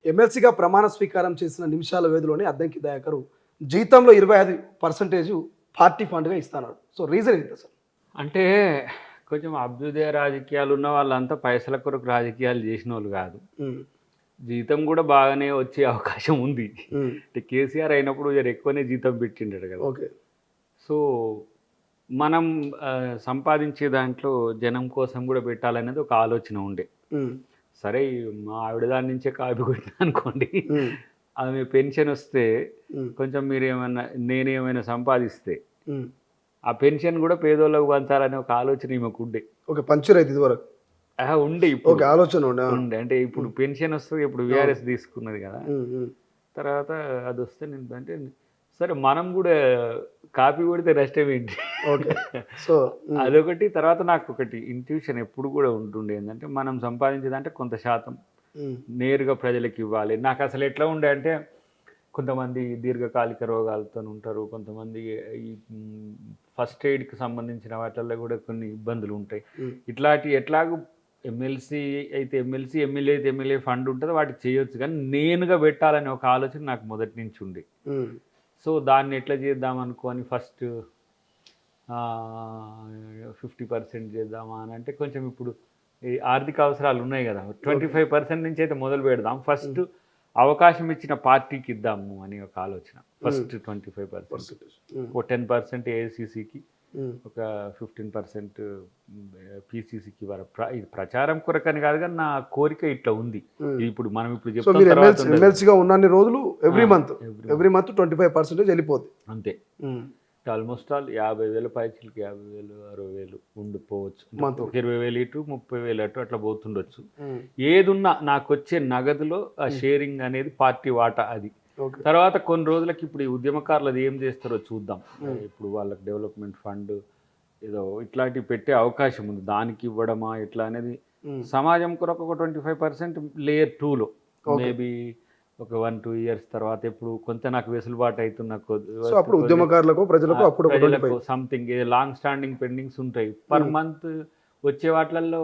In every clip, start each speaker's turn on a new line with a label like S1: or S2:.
S1: ఎమ్మెల్సీగా ప్రమాణ స్వీకారం చేసిన నిమిషాల వ్యవధిలోనే అద్దంకి దయాకర్ జీతంలో 25% పార్టీ ఫండ్గా ఇస్తున్నాడు. సో రీజన్ ఏంటి అసలు?
S2: అంటే కొంచెం అభ్యుదయ రాజకీయాలు ఉన్న వాళ్ళంతా పైసల కొరకు రాజకీయాలు చేసినోళ్ళు కాదు.
S1: ఉమ్,
S2: జీతం కూడా బాగానే వచ్చే అవకాశం ఉంది.
S1: ఉమ్,
S2: అంటే కేసీఆర్ అయినప్పుడు జర ఎక్కువనే జీతం పెట్టిండాడు కదా.
S1: ఓకే.
S2: సో మనం సంపాదించే దాంట్లో జనం కోసం కూడా పెట్టాలనేది ఒక ఆలోచన ఉండే.
S1: ఉమ్,
S2: సరే మా ఆవిడ దాని నుంచే కాపీ కొట్టినా అనుకోండి,
S1: ఉమ్,
S2: ఆమె పెన్షన్ వస్తే
S1: ఉమ్,
S2: కొంచెం నేనేమైనా సంపాదిస్తే
S1: ఉమ్.
S2: ఆ పెన్షన్ కూడా పేదోళ్ళకు పంచాలనే ఒక ఆలోచన ఈమెకు ఉండే.
S1: ఓకే, పంచర్ అయితే ఇదివరకు.
S2: ఉండే ఇప్పుడు
S1: ఓకే, ఆలోచన ఉండే.
S2: ఉండే అంటే ఇప్పుడు పెన్షన్ వస్తుంది, ఇప్పుడు విఆర్ఎస్ తీసుకున్నది కదా.
S1: ఉమ్, ఉమ్,
S2: తర్వాత అది వస్తే నేను అంటే సరే మనం కూడా కాపీ కొడితే నష్టం ఏంటి.
S1: ఓకే. సో
S2: అదొకటి. తర్వాత నాకు ఒకటి ఇంట్యూషన్ ఎప్పుడు కూడా ఉంటుండే ఏంటంటే మనం సంపాదించేదంటే కొంత శాతం
S1: ఉమ్,
S2: నేరుగా ప్రజలకు ఇవ్వాలి. నాకు అసలు ఎట్లా ఉండే అంటే కొంతమంది దీర్ఘకాలిక రోగాలతో ఉంటారు, కొంతమంది ఈ ఫస్ట్ ఎయిడ్కి సంబంధించిన వాటిల్లో కూడా కొన్ని ఇబ్బందులు ఉంటాయి.
S1: ఉమ్,
S2: ఇట్లాంటి ఎట్లాగూ ఎమ్మెల్సీ అయితే ఎమ్మెల్సీ, ఎమ్మెల్యే అయితే ఎమ్మెల్యే ఫండ్ ఉంటుంది, వాటికి చేయొచ్చు. కానీ నేనుగా పెట్టాలనే ఒక ఆలోచన నాకు మొదటి నుంచి ఉంది.
S1: ఉమ్,
S2: సో దాన్ని ఎట్లా చేద్దాం అనుకోని ఫస్ట్ 50% చేద్దామా అని అంటే కొంచెం ఇప్పుడు ఈ ఆర్థిక అవసరాలు ఉన్నాయి కదా, 25% నుంచి అయితే మొదలు పెడదాం. ఫస్ట్ అవకాశం ఇచ్చిన పార్టీకి ఇద్దాము అని ఒక ఆలోచన. ఫస్ట్ 25%, ఒక 10% ఏఐసిసికి, ఒక 15% పిసిసికి. ఇది ప్రచారం కొరకని కాదు, కానీ నా కోరిక ఇట్లా ఉంది. ఇప్పుడు మనం ఇప్పుడు
S1: సో మీరు
S2: చెప్తాం
S1: ఎమ్మెల్సీగా ఉన్నన్ని రోజులు ఎవ్రీ మంత్ 25% వెళ్ళిపోద్ది
S2: అంతే. Almost all 50,000 పైచీలకి 50,000, 60,000 ఉండిపోవచ్చు. ఒక 20,000 ఇటు 30,000 అటు అట్లా పోతుండొచ్చు. ఏదున్నా నాకు వచ్చే నగదులో ఆ షేరింగ్ అనేది పార్టీ వాటా అది. తర్వాత కొన్ని రోజులకి ఇప్పుడు ఈ ఉద్యమకారులు అది ఏం చేస్తారో చూద్దాం. ఇప్పుడు వాళ్ళకి డెవలప్మెంట్ ఫండ్ ఏదో ఇట్లాంటివి పెట్టే అవకాశం ఉంది. దానికి ఇవ్వడమా ఎట్లా అనేది సమాజం కొరకు ఒక 25% లేయర్ 2లో మేబీ ఒక 1-2 ఇయర్స్ తర్వాత ఎప్పుడు కొంత నాకు వెసులుబాటు అవుతున్న
S1: అప్పుడు ఉద్యమకారులకు ప్రజలకు
S2: సంథింగ్ లాంగ్ స్టాండింగ్ పెండింగ్స్ ఉంటాయి పర్ మంత్ వచ్చే వాటిల్లో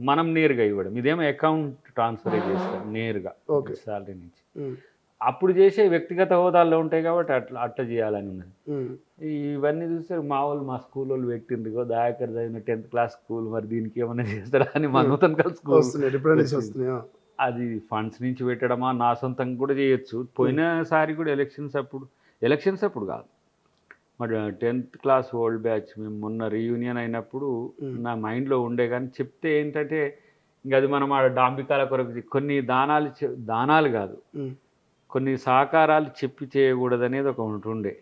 S2: మనం నేరుగా ఇవ్వడం. ఇదేమో అకౌంట్ ట్రాన్స్ఫర్ చేస్తాం నేరుగా శాలరీ నుంచి. అప్పుడు చేసే వ్యక్తిగత హోదాల్లో ఉంటాయి కాబట్టి అట్లా చేయాలని ఉన్నది. ఇవన్నీ చూస్తే మా స్కూల్ వాళ్ళు పెట్టిండ్రు దయాకర్ చదివిన 10th క్లాస్ స్కూల్, మరి దీనికి ఏమైనా చేస్తారా అని మా నూతన్ కల్ స్కూల్ అది ఫండ్స్ నుంచి పెట్టడమా, నా సొంతంగా కూడా చేయొచ్చు. పోయినసారి కూడా ఎలక్షన్స్ అప్పుడు కాదు, మరి 10th క్లాస్ ఓల్డ్ బ్యాచ్ మేము మొన్న రీయూనియన్ అయినప్పుడు నా మైండ్లో ఉండే. కానీ చెప్తే ఏంటంటే ఇంకా అది మనం ఆ డాంబికాల కొరకు కొన్ని దానాలు కాదు, కొన్ని సహకారాలు చెప్పి చేయకూడదు అనేది ఒక ఉంటుండే.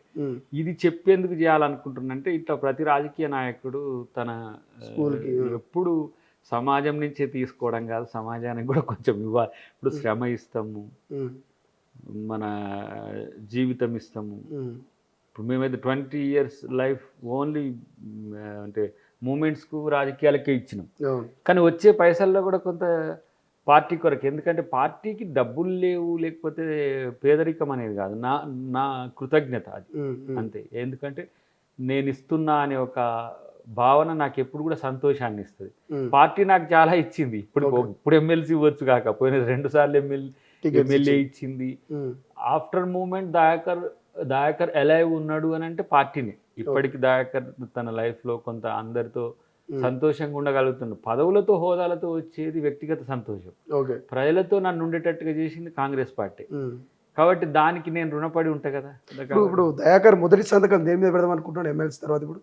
S2: ఇది చెప్పేందుకు చేయాలనుకుంటున్నంటే ఇట్లా ప్రతి రాజకీయ నాయకుడు తన ఎప్పుడు సమాజం నుంచే తీసుకోవడం కాదు, సమాజానికి కూడా కొంచెం ఇవ్వాలి. ఇప్పుడు శ్రమ ఇస్తాము, మన జీవితం ఇస్తాము. ఇప్పుడు మేమైతే 20 years లైఫ్ ఓన్లీ అంటే మూమెంట్స్కు రాజకీయాలకే ఇచ్చినాం. కానీ వచ్చే పైసల్లో కూడా కొంత పార్టీ కొరకు. ఎందుకంటే పార్టీకి డబ్బులు లేవు, లేకపోతే పేదరికం అనేది కాదు, నా కృతజ్ఞత అది అంతే. ఎందుకంటే నేను ఇస్తున్నా అనే ఒక భావన నాకు ఎప్పుడు కూడా సంతోషాన్ని ఇస్తుంది. పార్టీ నాకు చాలా ఇచ్చింది. ఇప్పుడు ఎమ్మెల్సీ ఇవ్వచ్చు కాకపోయినా 2 సార్లు ఎమ్మెల్యే ఇచ్చింది. ఆఫ్టర్ మూమెంట్ దయాకర్ ఎలైవ్ ఉన్నాడు అని అంటే పార్టీని. ఇప్పటికి దయాకర్ తన లైఫ్లో కొంత అందరితో సంతోషంగా ఉండగలుగుతున్నాడు. పదవులతో హోదాలతో వచ్చేది వ్యక్తిగత సంతోషం. ప్రజలతో నన్ను ఉండేటట్టుగా చేసింది కాంగ్రెస్ పార్టీ. కాబట్టి దానికి నేను రుణపడి ఉంటా కదా.
S1: ఇప్పుడు దయాకర్ మొదటి సంతకం దేని మీద పెడదాం అనుకుంటున్నాడు ఎమ్మెల్సీ తర్వాత? ఇప్పుడు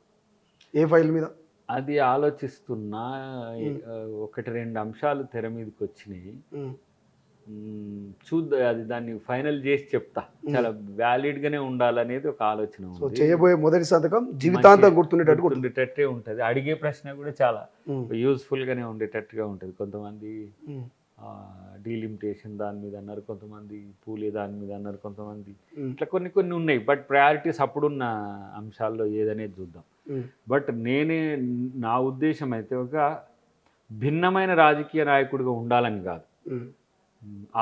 S1: ఏ ఫైల్ మీద
S2: అది ఆలోచిస్తున్నా. 1-2 అంశాలు తెర మీదకి వచ్చినాయి, చూద్దాం. అది దాన్ని ఫైనల్ చేసి చెప్తా. చాలా వ్యాలిడ్గానే ఉండాలనేది ఒక ఆలోచన ఉంది.
S1: చేయబోయే మొదటి సంతకం జీవితాంతం
S2: గుర్తుండేటట్టే ఉంటుంది. అడిగే ప్రశ్న కూడా చాలా యూస్ఫుల్గానే ఉండేటట్టుగా ఉంటుంది. కొంతమంది డీలిమిటేషన్ దాని మీద అన్నారు, కొంతమంది పూలే దాని మీద అన్నారు, కొంతమంది ఇట్లా కొన్ని ఉన్నాయి. బట్ ప్రయారిటీస్ అప్పుడున్న అంశాల్లో ఏదనేది చూద్దాం. బట్ నా ఉద్దేశం అయితే ఒక భిన్నమైన రాజకీయ నాయకుడిగా ఉండాలని కాదు,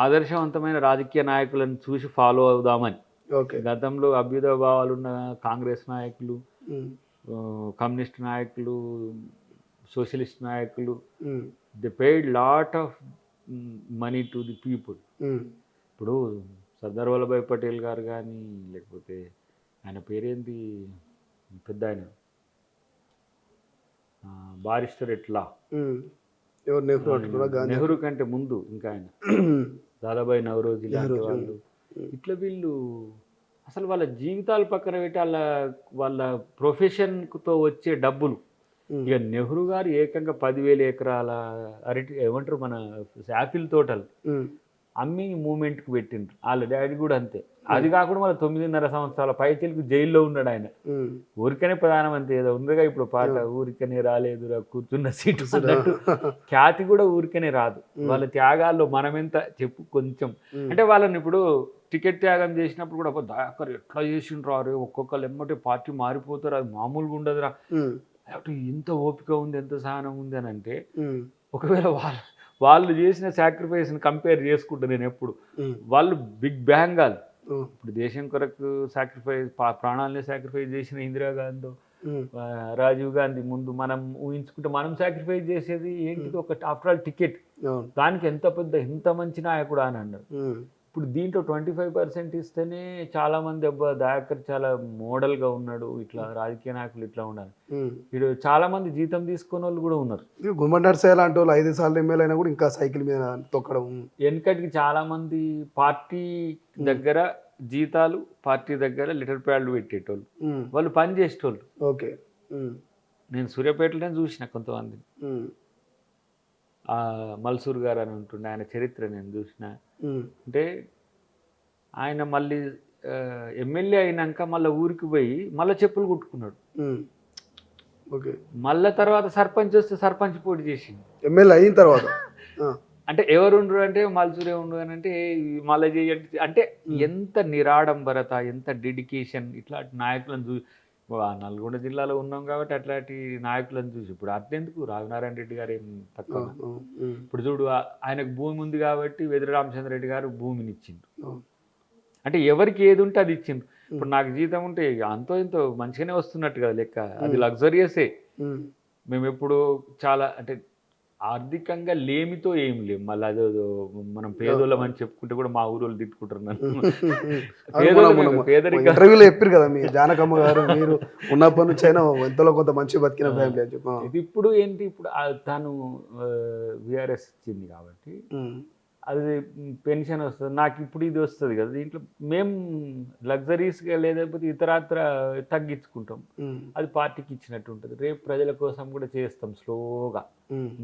S2: ఆదర్శవంతమైన రాజకీయ నాయకులను చూసి ఫాలో అవుదామని. గతంలో అభ్యుదయ భావాలు ఉన్న కాంగ్రెస్ నాయకులు, కమ్యూనిస్ట్ నాయకులు, సోషలిస్ట్ నాయకులు, they paid lot of money to the people. ఇప్పుడు సర్దార్ వల్లభాయ్ పటేల్ గారు కానీ లేకపోతే ఆయన పేరేంటి పెద్ద ఆయన బారిస్టర్ ఎట్లా
S1: ఎవరు నెహ్రూ అంటున్నారా, గాంధీ?
S2: నెహ్రూ కంటే ముందు ఇంకా ఆయన దాదాబాయి నవరోజీ లాంటి వాళ్ళు ఇట్లా వీళ్ళు అసలు వాళ్ళ జీవితాలు పక్కన పెట్టి వాళ్ళ ప్రొఫెషన్తో వచ్చే డబ్బులు. ఇక నెహ్రూ గారు ఏకంగా 10,000 ఎకరాల అరటి ఏమంటారు మన యాపిల్ తోటలు అమ్మి మూమెంట్కి పెట్టిండ్రు. వాళ్ళ డాడీ కూడా అంతే. అది కాకుండా మళ్ళీ 9.5 సంవత్సరాల పైచలకు జైల్లో ఉన్నాడు ఆయన. ఊరికనే ప్రధానమంత్రి ఏదో ఉందిగా ఇప్పుడు పాట, ఊరికనే రాలేదురా కూర్చున్న సీటు అన్నట్టు. ఖ్యాతి కూడా ఊరికనే రాదు. వాళ్ళ త్యాగాల్లో మనమెంత చెప్పు కొంచెం. అంటే వాళ్ళని ఇప్పుడు టికెట్ త్యాగం చేసినప్పుడు కూడా దయాకర్ ఎట్లా చేసిండ్రు అరే ఒక్కొక్కరు ఎమ్మటే పార్టీ మారిపోతారు, అది మామూలుగా ఉండదురా, ఎంత ఓపిక ఉంది, ఎంత సహనం ఉంది అని అంటే, ఒకవేళ వాళ్ళు చేసిన సాక్రిఫైస్ని కంపేర్ చేసుకుంటా నేను ఎప్పుడు. వాళ్ళు బిగ్ బ్యాంగాల్. ఇప్పుడు దేశం కొరకు సాక్రిఫైస్ ప్రాణాలని సాక్రిఫైస్ చేసిన ఇందిరాగాంధీ, రాజీవ్ గాంధీ ముందు మనం ఊహించుకుంటే మనం సాక్రిఫైస్ చేసేది ఏంటిది, ఒక ఆఫ్టర్ ఆల్ టికెట్. దానికి ఎంత మంచి నాయకుడు అని అన్నారు. ఇప్పుడు దీంట్లో 25% ఇస్తేనే చాలా మంది అబ్బా దయాకర్ చాలా మోడల్గా ఉన్నాడు, ఇట్లా రాజకీయ నాయకులు ఇట్లా ఉండాలి. ఇప్పుడు చాలా మంది జీతం తీసుకునే వాళ్ళు కూడా ఉన్నారు.
S1: గుమ్మడి నర్సయ్య లాంటి వాళ్ళు 5 సార్లు ఎమ్మెల్యే అయినా కూడా ఇంకా సైకిల్ మీద తొక్కడం.
S2: వెనకటికి చాలా మంది పార్టీ దగ్గర జీతాలు, పార్టీ దగ్గర లెటర్ ప్యాడ్లు పెట్టేటోళ్ళు, వాళ్ళు పని చేసేటోళ్ళు.
S1: ఓకే.
S2: నేను సూర్యాపేటలోనే చూసిన కొంతమంది. మల్సూర్ గారు అని ఉంటుండే, ఆయన చరిత్ర నేను చూసిన. అంటే ఆయన మళ్ళీ ఎమ్మెల్యే అయినాక మళ్ళీ ఊరికి పోయి మళ్ళీ చెప్పులు కుట్టుకున్నాడు. మళ్ళీ తర్వాత సర్పంచ్ వస్తే సర్పంచ్ పోటీ చేసింది
S1: ఎమ్మెల్యే అయిన తర్వాత.
S2: అంటే ఎవరు ఉండరు అంటే మల్సూరే ఉండు అని అంటే మళ్ళీ చేయండి అంటే ఎంత నిరాడంబరత, ఎంత డెడికేషన్. ఇట్లాంటి నాయకులను చూసి నల్గొండ జిల్లాలో ఉన్నాం కాబట్టి అట్లాంటి నాయకులను చూసి ఇప్పుడు అట్లెందుకు రాఘనారాయణ రెడ్డి గారు ఏం తక్కువ. ఇప్పుడు చూడు ఆయనకు భూమి ఉంది కాబట్టి వెదిరి రామచంద్ర రెడ్డి గారు భూమిని ఇచ్చిండ్రు. అంటే ఎవరికి ఏది ఉంటే అది ఇచ్చిండ్రు. ఇప్పుడు నాకు జీతం ఉంటే అంతో ఎంతో మంచిగానే వస్తున్నట్టు కదా లెక్క, అది లగ్జరియసే. మేము ఎప్పుడు చాలా అంటే ఆర్థికంగా లేమితో ఏం లేము. మళ్ళీ అదో మనం పేదోళ్ళం అని చెప్పుకుంటే కూడా మా ఊరు వాళ్ళు తిట్టుకుంటారు నన్ను.
S1: ఇంటర్వ్యూలో చెప్పారు కదా మీ జానకమ్మ గారు, మీరు ఉన్నప్పటి నుంచి అయినా ఎంతలో కొంత మంచి బతికిన ఫ్యామిలీ అని చెప్పి.
S2: ఇది ఇప్పుడు ఏంటి, ఇప్పుడు తను విఆర్ఎస్ ఇచ్చింది కాబట్టి అది పెన్షన్ వస్తుంది, నాకు ఇప్పుడు ఇది వస్తుంది కదా. దీంట్లో మేము లగ్జరీస్గా లేకపోతే ఇతరత్ర తగ్గించుకుంటాం, అది పార్టీకి ఇచ్చినట్టు ఉంటుంది. రేపు ప్రజల కోసం కూడా చేస్తాం స్లోగా.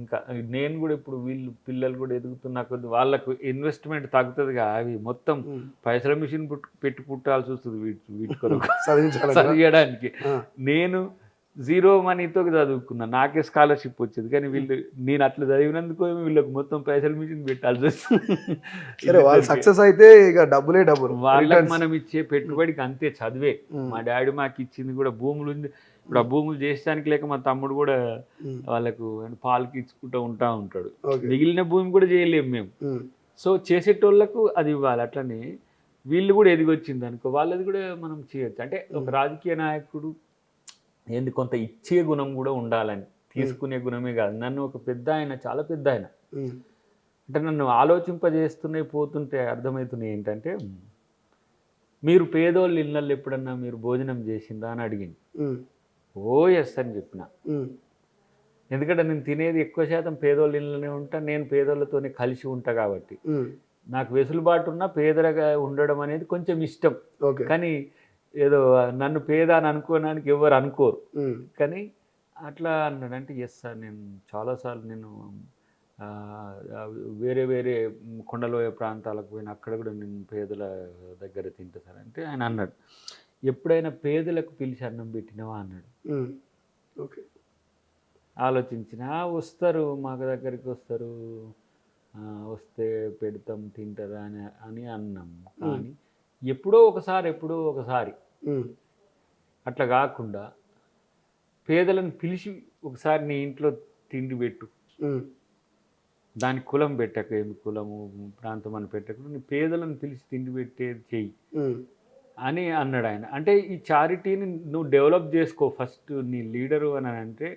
S2: ఇంకా నేను కూడా ఇప్పుడు వీళ్ళు పిల్లలు కూడా ఎదుగుతున్నా కొద్ది వాళ్ళకు ఇన్వెస్ట్మెంట్ తగ్గుతుందిగా, అవి మొత్తం పైసల మిషన్ పెట్టి పుట్టాల్సి వస్తుంది వీటి కొరకు చదివించడానికి. నేను 0 మనీతో చదువుకున్నా, నాకే స్కాలర్షిప్ వచ్చేది. కానీ నేను అట్లా చదివినందుకు వీళ్ళకి మొత్తం పైసలు మిషన్ పెట్టాల్సి వస్తుంది.
S1: సక్సెస్ అయితే ఇక డబ్బులే డబ్బులు,
S2: వాళ్ళకి మనం ఇచ్చే పెట్టుబడికి అంతే చదివే. మా డాడీ మాకు ఇచ్చింది కూడా భూములు ఉంది. ఇప్పుడు ఆ భూములు చేసడానికి లేక మా తమ్ముడు కూడా వాళ్ళకు పాలకి ఇచ్చుకుంటూ ఉంటాడు. మిగిలిన భూమి కూడా చేయలేము మేము. సో చేసేటోళ్ళకు అది ఇవ్వాలి. అట్లనే వీళ్ళు కూడా ఎదిగొచ్చింది అనుకో, వాళ్ళది కూడా మనం చేయొచ్చు. అంటే ఒక రాజకీయ నాయకుడు ఏంది కొంత ఇచ్చే గుణం కూడా ఉండాలని, తీసుకునే గుణమే కాదు. నన్ను ఒక పెద్ద ఆయన, చాలా పెద్ద ఆయన అంటే నన్ను ఆలోచింపజేస్తూనే పోతుంటే అర్థమవుతున్నాయి ఏంటంటే, మీరు పేదోళ్ళు ఇళ్ళల్లో ఎప్పుడన్నా మీరు భోజనం చేసిందా అని అడిగింది. ఓ ఎస్ అని చెప్పిన. ఎందుకంటే నేను తినేది ఎక్కువ శాతం పేదోళ్ళ ఇళ్ళనే ఉంటా, నేను పేదోళ్ళతోనే కలిసి ఉంటా కాబట్టి నాకు వెసులుబాటు ఉన్న పేదలుగా ఉండడం అనేది కొంచెం ఇష్టం. కానీ ఏదో నన్ను పేద అని అనుకోవడానికి ఎవరు అనుకోరు. కానీ అట్లా అన్నాడు. అంటే ఎస్ సార్, నేను చాలాసార్లు నేను వేరే వేరే కొండలోయ ప్రాంతాలకు పోయిన అక్కడ కూడా నేను పేదల దగ్గర తింటా సార్ అంటే ఆయన అన్నాడు, ఎప్పుడైనా పేదలకు పిలిచి అన్నం పెట్టినావా అన్నాడు. ఆలోచించిన వస్తారు, మా దగ్గరికి వస్తారు, వస్తే పెడతాం తింటారా అని అన్నాం. కానీ ఎప్పుడో ఒకసారి అట్లా కాకుండా పేదలను పిలిచి ఒకసారి నీ ఇంట్లో తిండి పెట్టు, దాని కులం పెట్టక, ఏమి కులము ప్రాంతం అని పెట్టకుండా నీ పేదలను పిలిచి తిండి పెట్టేది చెయ్యి అని అన్నాడు ఆయన. అంటే ఈ చారిటీని నువ్వు డెవలప్ చేసుకో ఫస్ట్, నీ లీడరు అని అంటే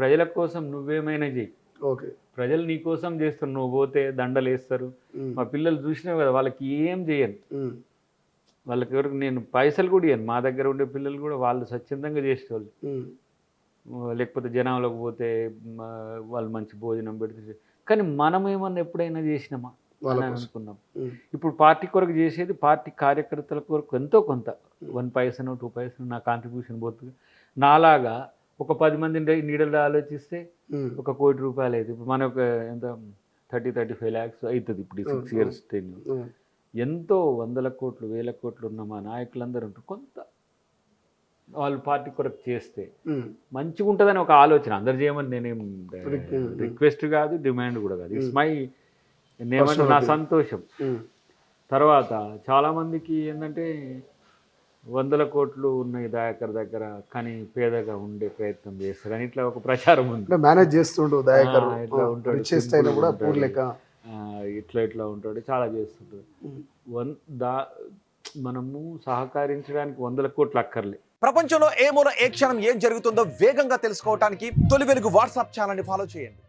S2: ప్రజల కోసం నువ్వేమైనా చెయ్యి.
S1: ఓకే.
S2: ప్రజలు నీ కోసం చేస్తారు, నువ్వు పోతే దండలు వేస్తారు. మా పిల్లలు చూసినావు కదా, వాళ్ళకి ఏం చేయను, వాళ్ళకి ఎవరికి నేను పైసలు కూడా ఇవ్వను. మా దగ్గర ఉండే పిల్లలు కూడా వాళ్ళు స్వచ్ఛందంగా చేసేవాళ్ళు. లేకపోతే జనంలోకి పోతే వాళ్ళు మంచి భోజనం పెడితే. కానీ మనం ఏమన్నా ఎప్పుడైనా చేసినామా అని అనుకున్నాం. ఇప్పుడు పార్టీ కొరకు చేసేది పార్టీ కార్యకర్తల కొరకు ఎంతో కొంత 1 పైసనో 2 పైసనో నా కాంట్రిబ్యూషన్ పోతుంది. నాలాగా ఒక 10 మంది నీడలు ఆలోచిస్తే ఒక ₹1 కోటి అవుతుంది. ఇప్పుడు మన ఒక ఎంత 30-35 lakhs అవుతుంది ఇప్పుడు 6 years tenure. ఎంతో 100 కోట్లు 1000 కోట్లు ఉన్న మా నాయకులందరూ ఉంటారు. కొంత వాళ్ళు పార్టీ కొరకు చేస్తే మంచిగా ఉంటుందని ఒక ఆలోచన. అందరు చేయమని నేనేం రిక్వెస్ట్ కాదు, డిమాండ్ కూడా కాదు. ఇట్స్ మై నేమంటే నా సంతోషం. తర్వాత చాలామందికి ఏంటంటే 100 కోట్లు ఉన్నాయి దయాకర్ దగ్గర, కానీ పేదగా ఉండే ప్రయత్నం చేస్తారు అని ఇట్లా ఒక ప్రచారం ఉంది.
S1: మేనేజ్ చేస్తుండు దయాకర్,
S2: ఇట్లా ఉంటాడు, ఇట్లా ఉంటాడు, చాలా చేస్తుంటాడు. మనము సహకరించడానికి 100 కోట్లు అక్కర్లే.
S3: ప్రపంచంలో ఏ మూల ఏ క్షణం ఏం జరుగుతుందో వేగంగా తెలుసుకోవడానికి తొలి వెలుగు వాట్సాప్ ఛానల్ని ఫాలో చేయండి.